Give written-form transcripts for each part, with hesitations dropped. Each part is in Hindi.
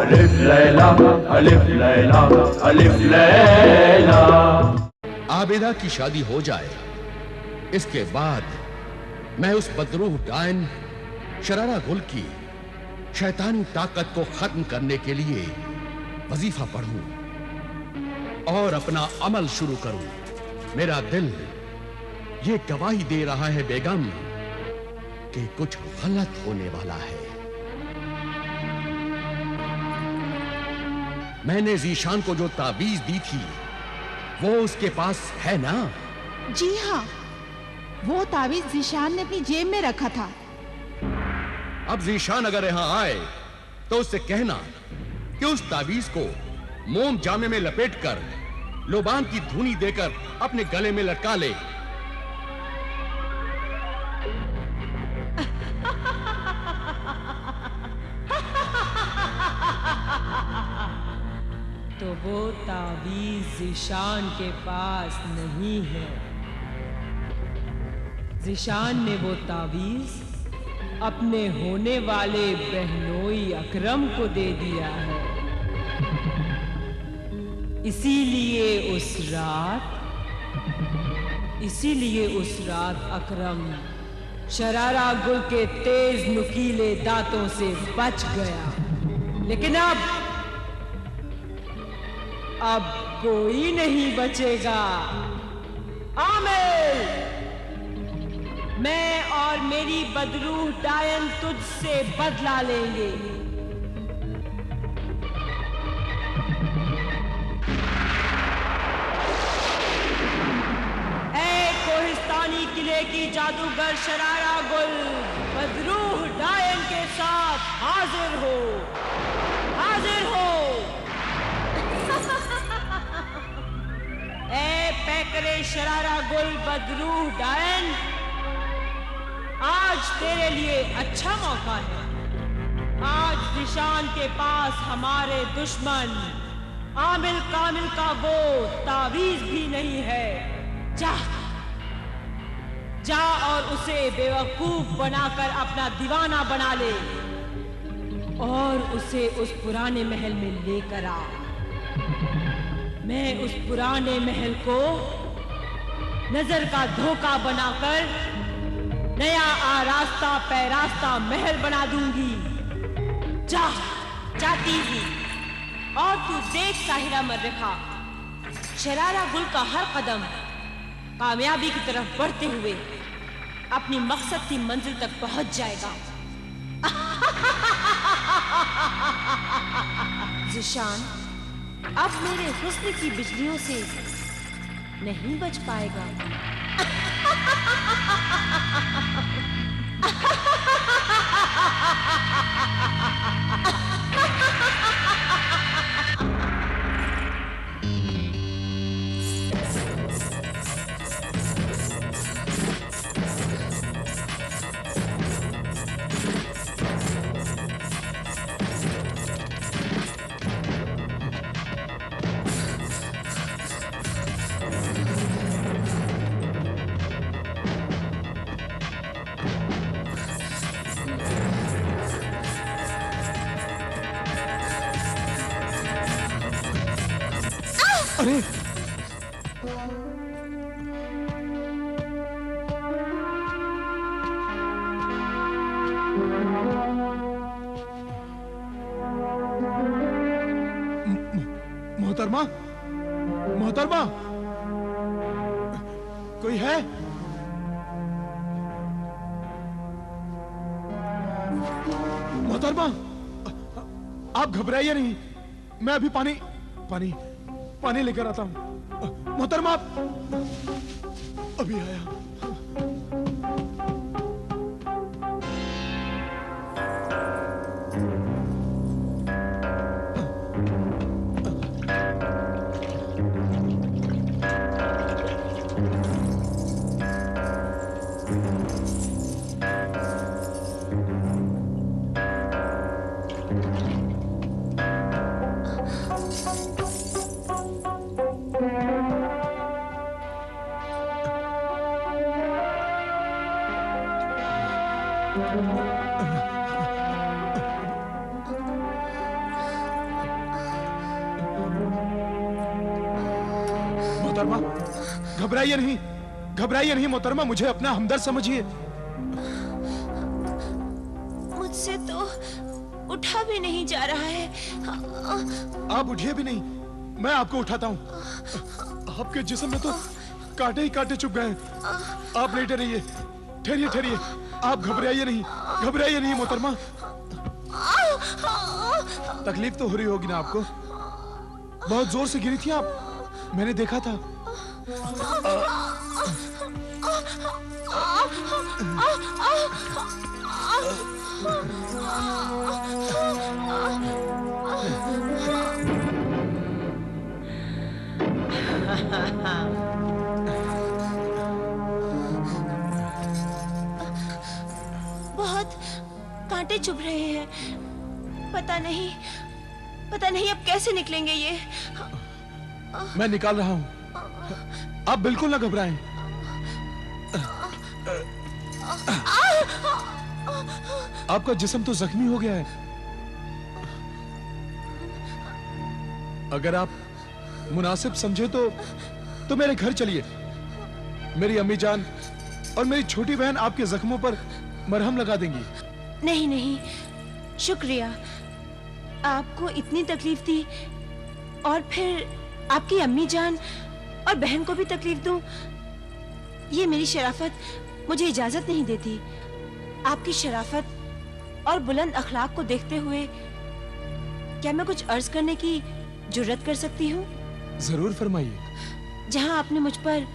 अलिफ लैला, अलिफ लैला, अलिफ लैला। आबिदा की शादी हो जाए, इसके बाद मैं उस बदरूह डायन शरारा गुल की शैतानी ताकत को खत्म करने के लिए वजीफा पढ़ूं और अपना अमल शुरू करूं। मेरा दिल ये गवाही दे रहा है बेगम कि कुछ गलत होने वाला है। मैंने जीशान को जो ताबीज दी थी वो उसके पास है ना? जी हाँ, वो ताबीज जीशान ने अपनी जेब में रखा था। अब जीशान अगर यहां आए तो उससे कहना कि उस ताबीज को मोम जामे में लपेटकर लोबान की धुनी देकर अपने गले में लटका ले। तो वो तावीज़ ज़ीशान के पास नहीं है। ज़ीशान ने वो तावीज़ अपने होने वाले बहनोई अकरम को दे दिया है। इसीलिए उस रात अकरम शरारा गुल के तेज नुकीले दांतों से बच गया। लेकिन अब कोई नहीं बचेगा। आमिर, मैं और मेरी बदरूह डायन तुझसे बदला लेंगे। ऐ कोहिस्तानी किले की जादूगर शरारा गुल, बदरूह डायन के साथ हाजिर हो, हाजिर हो। ऐ पैकरे शरारा गुल बदरूह डायन, आज तेरे लिए अच्छा मौका है। आज ज़ीशान के पास हमारे दुश्मन आमिल कामिल का वो तावीज़ भी नहीं है। जा और उसे बेवकूफ बनाकर अपना दीवाना बना ले और उसे उस पुराने महल में लेकर आ। मैं उस पुराने महल को नजर का धोखा बनाकर नया आरास्ता पैरास्ता महल बना दूंगी। जाती ही। और तू देख साहिरा मर्रखा, शरारा गुल का हर कदम कामयाबी की तरफ बढ़ते हुए अपनी मकसद की मंजिल तक पहुंच जाएगा। ज़ीशान अब मेरे हुस्न की बिजलियों से नहीं बच पाएगा। अरे मोहतरमा, मोहतरमा, कोई है? मोहतरमा, आप घबराइए नहीं, मैं अभी पानी लेकर आता हूं। मोहतरमा, अभी आया। मोहतरमा, घबराइए नहीं, घबराइए नहीं मोहतरमा, मुझे अपना हमदर्द समझिए। मुझसे तो उठा भी नहीं जा रहा है। आप उठिए भी नहीं, मैं आपको उठाता हूँ। आपके जिस्म में तो कांटे ही कांटे चुभ गए हैं। आप लेटे रहिए, ठहरिए ठहरिए, आप घबराइए नहीं, घबराइए नहीं मोहतरमा। तकलीफ तो हो रही होगी ना आपको? बहुत जोर से गिरी थी आप, मैंने देखा था। बहुत कांटे चुभ रहे हैं। पता नहीं अब कैसे निकलेंगे ये। मैं निकाल रहा हूं, आप बिल्कुल ना घबराएं। आपका जिस्म तो जख्मी हो गया है। अगर आप मुनासिब समझे तो मेरे घर चलिए। मेरी अम्मी जान और मेरी छोटी बहन आपके जख्मों पर मरहम लगा देंगी। नहीं नहीं, शुक्रिया। आपको इतनी तकलीफ थी और फिर आपकी अम्मी जान और बहन को भी तकलीफ दूं, ये मेरी शराफत मुझे इजाजत नहीं देती। आपकी शराफत और बुलंद अखलाक को देखते हुए क्या मैं कुछ अर्ज करने की जुर्रत कर सकती हूँ? जरूर फरमाइए। जहाँ आपने मुझ पर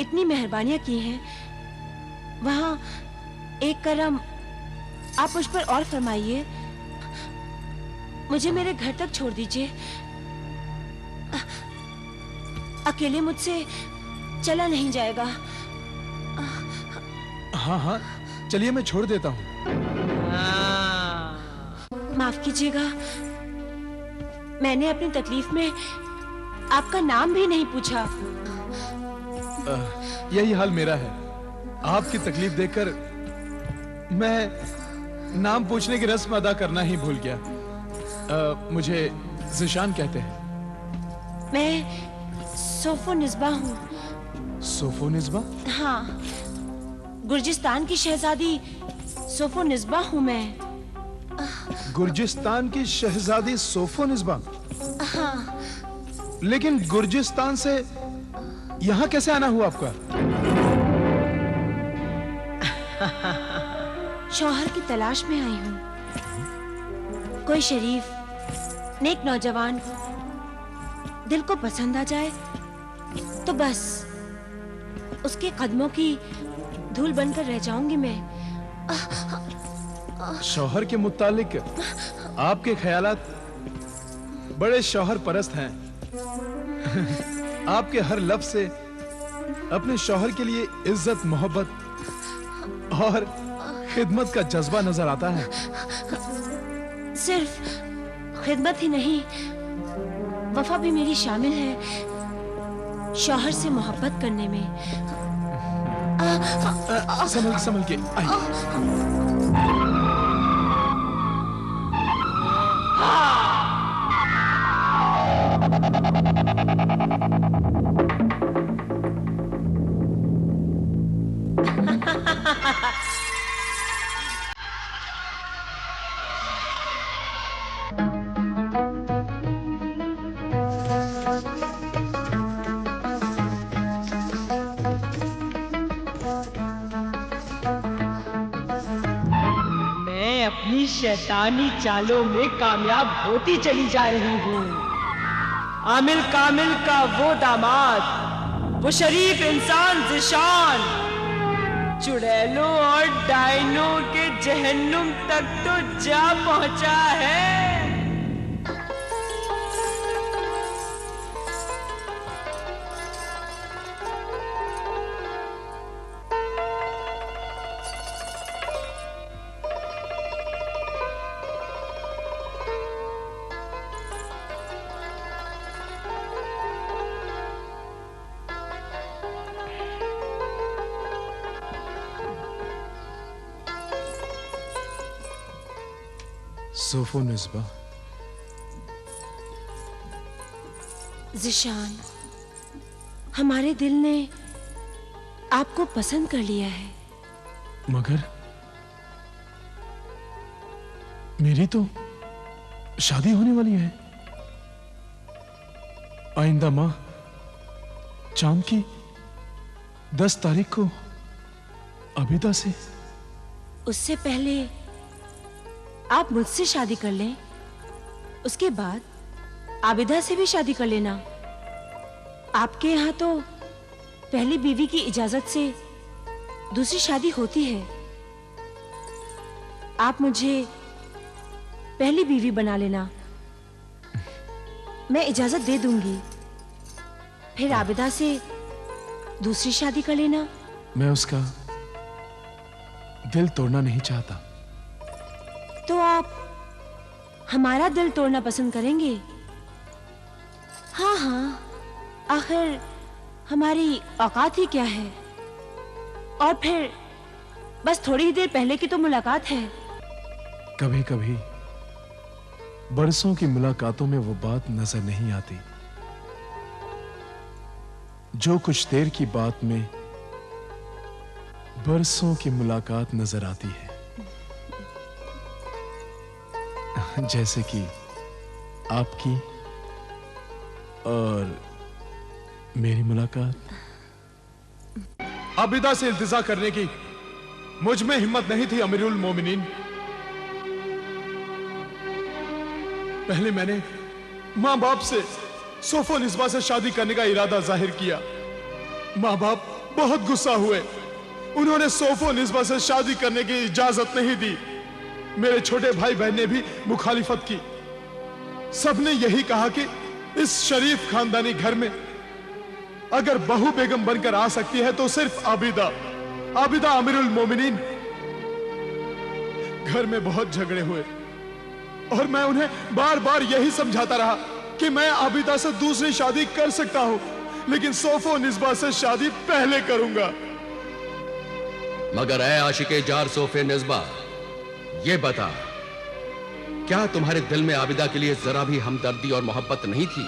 इतनी मेहरबानियां की हैं, वहाँ एक करम आप मुझ पर और फरमाइए। मुझे मेरे घर तक छोड़ दीजिए। अकेले मुझसे चला नहीं जाएगा। हाँ हाँ, चलिए मैं छोड़ देता हूँ। माफ कीजिएगा, मैंने अपनी तकलीफ में आपका नाम भी नहीं पूछा। यही हाल मेरा है। आपकी तकलीफ देखकर मैं नाम पूछने की रस्म अदा करना ही भूल गया। मुझे ज़िशान कहते हैं। मैं सोफो निस्बा हूँ। सोफो निस्बा? हाँ, गुर्जिस्तान की शहजादी सोफो निस्बा हूँ मैं। गुर्जिस्तान की शहजादी सोफो निस्बा? हाँ। लेकिन गुर्जिस्तान से यहाँ कैसे आना हुआ आपका? शौहर की तलाश में आई हूँ। कोई शरीफ नेक नौजवान दिल को पसंद आ जाए तो बस उसके कदमों की धूल बनकर रह जाऊंगी मैं। शौहर के मुतालिक आपके ख्यालात बड़े शौहर परस्त हैं। आपके हर लफ्ज से अपने शौहर के लिए इज्जत, मोहब्बत और खिदमत का जज्बा नजर आता है। सिर्फ खिदमत ही नहीं, वफा भी मेरी शामिल है शौहर से मोहब्बत करने में। संभल के आइए। अपनी शैतानी चालों में कामयाब होती चली जा रही हूँ। आमिल कामिल का वो दामाद, वो शरीफ इंसान ज़िशान, चुड़ैलों और डायनों के जहन्नुम तक तो जा पहुंचा है। सोफो निस्बा। ज़िशान, हमारे दिल ने आपको पसंद कर लिया है। मगर मेरी तो शादी होने वाली है। आइंदा माह चांद की 10 तारीख को आबिदा से। उससे पहले आप मुझसे शादी कर लें, उसके बाद आबिदा से भी शादी कर लेना। आपके यहाँ तो पहली बीवी की इजाजत से दूसरी शादी होती है। आप मुझे पहली बीवी बना लेना, मैं इजाजत दे दूंगी। फिर आबिदा से दूसरी शादी कर लेना। मैं उसका दिल तोड़ना नहीं चाहता। तो आप हमारा दिल तोड़ना पसंद करेंगे? हाँ हाँ, आखिर हमारी औकात ही क्या है। और फिर बस थोड़ी ही देर पहले की तो मुलाकात है। कभी कभी बरसों की मुलाकातों में वो बात नजर नहीं आती जो कुछ देर की बात में बरसों की मुलाकात नजर आती है। जैसे कि आपकी और मेरी मुलाकात। आबिदा से इल्तिजा करने की मुझ में हिम्मत नहीं थी अमीरुल मोमिनीन। पहले मैंने माँ बाप से सोफो निस्बा से शादी करने का इरादा जाहिर किया। माँ बाप बहुत गुस्सा हुए, उन्होंने सोफो निस्बा से शादी करने की इजाजत नहीं दी। मेरे छोटे भाई बहन ने भी मुखालिफत की। सबने यही कहा कि इस शरीफ खानदानी घर में अगर बहू बेगम बनकर आ सकती है तो सिर्फ आबिदा, आबिदा अमीरुल मोमिनीन। घर में बहुत झगड़े हुए और मैं उन्हें बार बार यही समझाता रहा कि मैं आबिदा से दूसरी शादी कर सकता हूं, लेकिन सोफो निस्बा से शादी पहले करूंगा। मगर ऐ आशिके जार सोफे निस्बा, ये बता, क्या तुम्हारे दिल में आबिदा के लिए जरा भी हमदर्दी और मोहब्बत नहीं थी?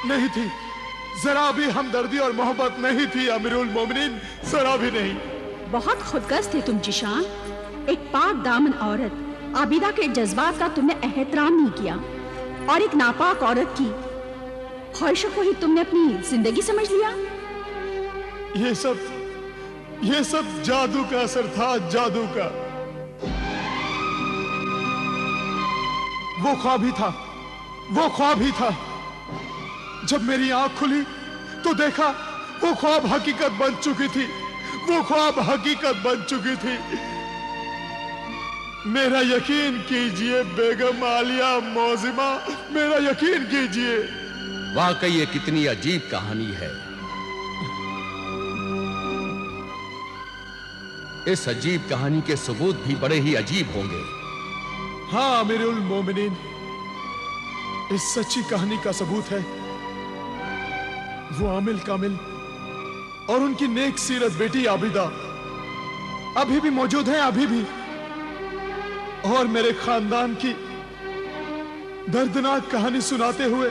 नहीं थी, जरा भी हमदर्दी और मोहब्बत नहीं थी अमीरुल मोमिनीन, जरा भी नहीं। बहुत खुदगर्ज थे तुम जिशान। एक पाक दामन औरत आबिदा के जज्बात का तुमने एहतराम नहीं किया और एक नापाक औरत की ख्वाहिशों को ही तुमने अपनी जिंदगी समझ लिया। ये सब जादू का असर था, जादू का। वो ख्वाब ही था, वो ख्वाब ही था। जब मेरी आंख खुली तो देखा वो ख्वाब हकीकत बन चुकी थी, वो ख्वाब हकीकत बन चुकी थी। मेरा यकीन कीजिए बेगम आलिया मौजिमा, मेरा यकीन कीजिए। वाकई ये कितनी अजीब कहानी है। इस अजीब कहानी के सबूत भी बड़े ही अजीब होंगे। हाँ अमीरुल मोमिनीन, इस सच्ची कहानी का सबूत है वो आमिल कामिल और उनकी नेक सीरत बेटी आबिदा अभी भी मौजूद है, अभी भी। और मेरे खानदान की दर्दनाक कहानी सुनाते हुए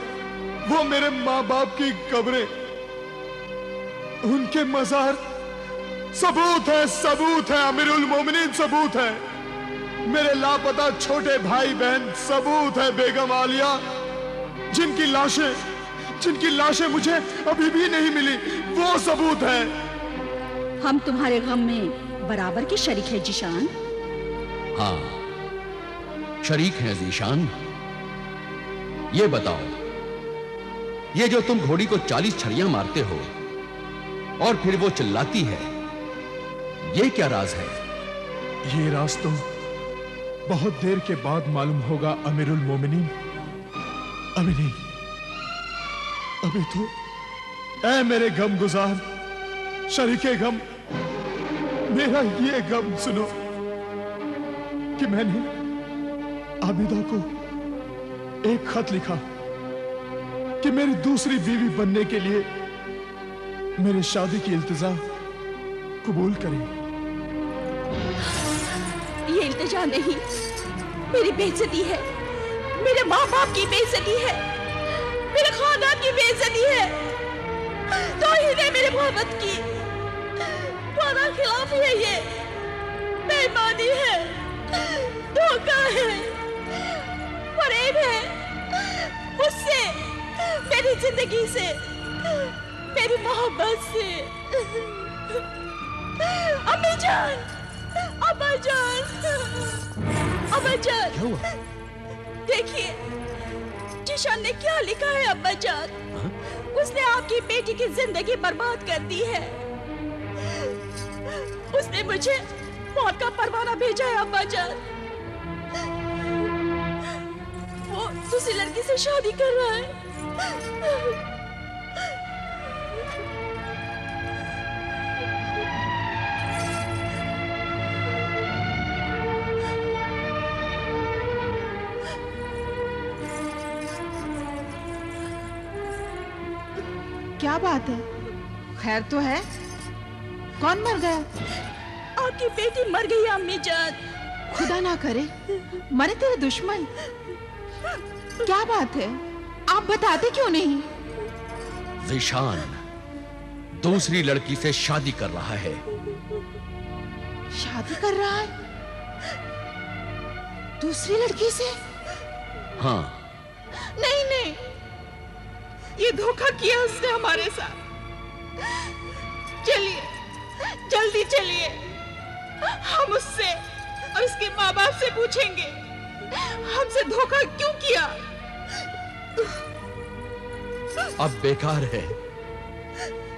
वो मेरे माँ बाप की कब्रें, उनके मजार, सबूत है अमीरुल मोमिनीन, सबूत है। मेरे लापता छोटे भाई बहन, सबूत है बेगम आलिया, जिनकी लाशें मुझे अभी भी नहीं मिली, वो सबूत है। हम तुम्हारे गम में बराबर के शरीक है जिशान। हाँ, शरीक हैं जीशान। ये बताओ, ये जो तुम घोड़ी को 40 छड़ियां मारते हो और फिर वो चिल्लाती है, ये क्या राज है? ये राज तो बहुत देर के बाद मालूम होगा अमीरुल मोमिनीन। अभी नहीं, अभी तो ऐ मेरे गम गुजार, शरीके गम, मेरा ये गम सुनो कि मैंने आबिदा को एक खत लिखा कि मेरी दूसरी बीवी बनने के लिए मेरी शादी की इल्तिजा कबूल करें। ये इल्तिजा नहीं, मेरी बेइज्जती है, मेरे माँ बाप की बेइज्जती है, मेरे खानदान की बेइज्जती है। तो तौहीन है मेरी मोहब्बत की, वादा खिलाफी है ये, बेईमानी है, धोखा है, फरेब है, मुझसे, मेरी जिंदगी से, मेरी मोहब्बत से। अम्मी जान, अम्मा जान, अम्मा जान, क्या हुआ? देखिए जिशान ने क्या लिखा है अम्मा जान। उसने आपकी बेटी की जिंदगी बर्बाद कर दी है। उसने मुझे मौत का परवाना भेजा है अम्मा जान। वो दूसरी लड़की से शादी कर रहा है। क्या बात है? खैर तो है? कौन मर गया? आपकी बेटी मर गई अम्मी जान। खुदा ना करे मरे तेरे दुश्मन। क्या बात है? आप बताते क्यों नहीं? ज़ीशान दूसरी लड़की से शादी कर रहा है। शादी कर रहा है? दूसरी लड़की से? हाँ। नहीं नहीं, ये धोखा किया उसने हमारे साथ। चलिए, जल्दी चलिए, हम उससे और उसके माँ बाप से पूछेंगे हमसे धोखा क्यों किया। अब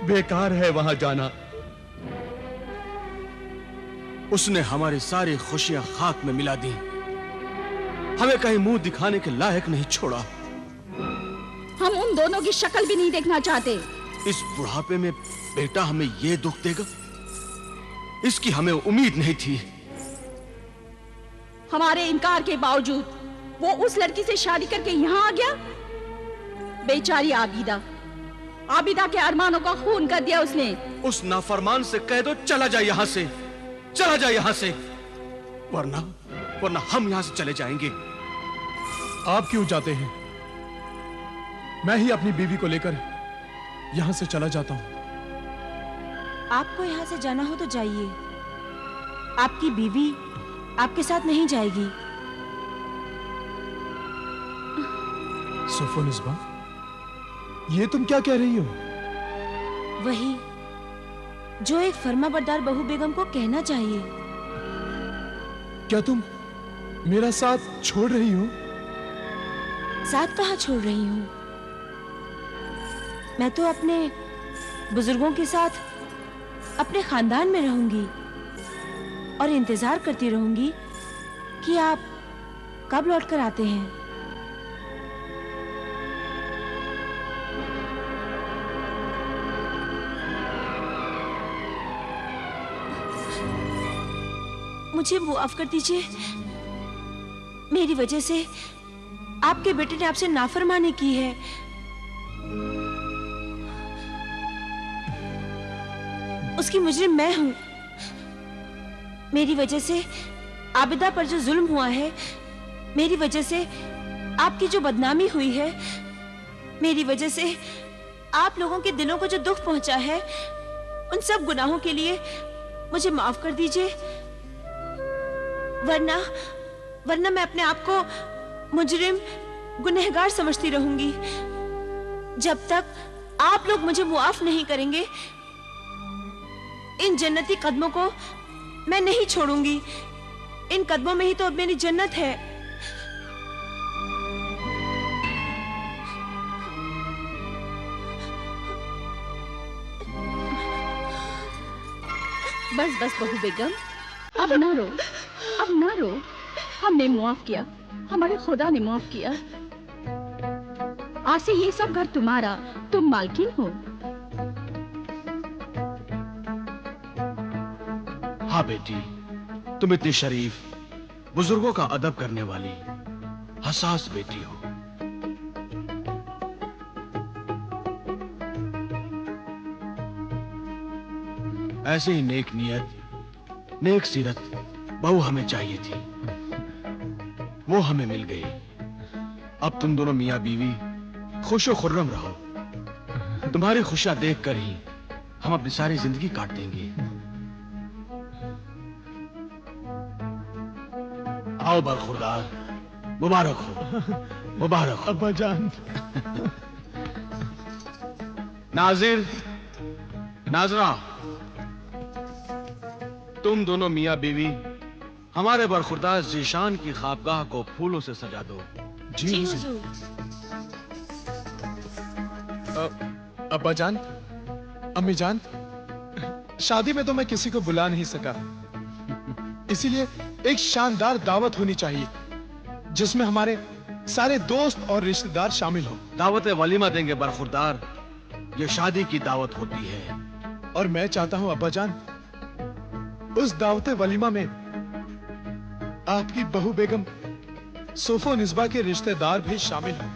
बेकार है वहां जाना। उसने हमारी सारी खुशियां खाक में मिला दी, हमें कहीं मुंह दिखाने के लायक नहीं छोड़ा। हम उन दोनों की शक्ल भी नहीं देखना चाहते। इस बुढ़ापे में बेटा हमें ये दुख देगा, इसकी हमें उम्मीद नहीं थी। हमारे इनकार के बावजूद वो उस लड़की से शादी करके यहाँ आ गया। बेचारी आबिदा के अरमानों का खून कर दिया उसने। उस नाफरमान से कह दो चला जा यहाँ से, चला जा यहाँ से, वरना हम यहाँ से चले जाएंगे। आप क्यों जाते हैं? मैं ही अपनी बीवी को लेकर यहां से चला जाता हूं। आपको यहाँ से जाना हो तो जाइए, आपकी बीवी आपके साथ नहीं जाएगी। सफोनिस्बा, ये तुम क्या कह रही हो? वही जो एक फर्माबरदार बहू बेगम को कहना चाहिए। क्या तुम मेरा साथ छोड़ रही हो? साथ कहाँ छोड़ रही हूँ? मैं तो अपने बुजुर्गों के साथ अपने खानदान में रहूंगी और इंतजार करती रहूंगी कि आप कब लौटकर आते हैं। मुझे माफ कर दीजिए, मेरी वजह से आपके बेटे ने आपसे नाफरमानी की है। उसकी मुजरिम मैं हूं। मेरी वजह से आबिदा पर जो जुल्म हुआ है, मेरी वजह से आपकी जो बदनामी हुई है, मेरी वजह से आप लोगों के दिलों को जो दुख पहुंचा है, उन सब गुनाहों के लिए मुझे माफ कर दीजिए। वरना मैं अपने आप को मुजरिम, गुनहगार समझती रहूंगी। जब तक आप लोग मुझे मुआफ नहीं करेंगे, इन जन्नती कदमों को मैं नहीं छोड़ूंगी। इन कदमों में ही तो अब मेरी जन्नत है। बस बहू बेगम, अब ना रो। हमने मुआफ किया, हमारे खुदा ने माफ किया। आज से ये सब घर तुम्हारा, तुम मालकिन हो। हाँ बेटी, तुम इतनी शरीफ, बुजुर्गों का अदब करने वाली हसास बेटी हो। ऐसे ही नेक नियत, नेक सीरत बहू हमें चाहिए थी, वो हमें मिल गई। अब तुम दोनों मियां बीवी खुशो खुर्रम रहो। तुम्हारी खुशियां देखकर ही हम अपनी सारी जिंदगी काट देंगे। आओ बरखुरदार, मुबारक हो, मुबारक हो। अब्बा जान। नाजिर, नाजरा, तुम दोनों मियां बीवी हमारे बरखुरदार जीशान की खाबगाह को फूलों से सजा दो। जी हुजूर। अब्बा जान, अम्मी जान, शादी में तो मैं किसी को बुला नहीं सका, इसीलिए एक शानदार दावत होनी चाहिए जिसमें हमारे सारे दोस्त और रिश्तेदार शामिल हो। दावत वलीमा देंगे बरखुरदार, ये शादी की दावत होती है। और मैं चाहता हूं अब्बा जान, उस दावत वलीमा में आपकी बहू बेगम सोफो निस्बा के रिश्तेदार भी शामिल हों।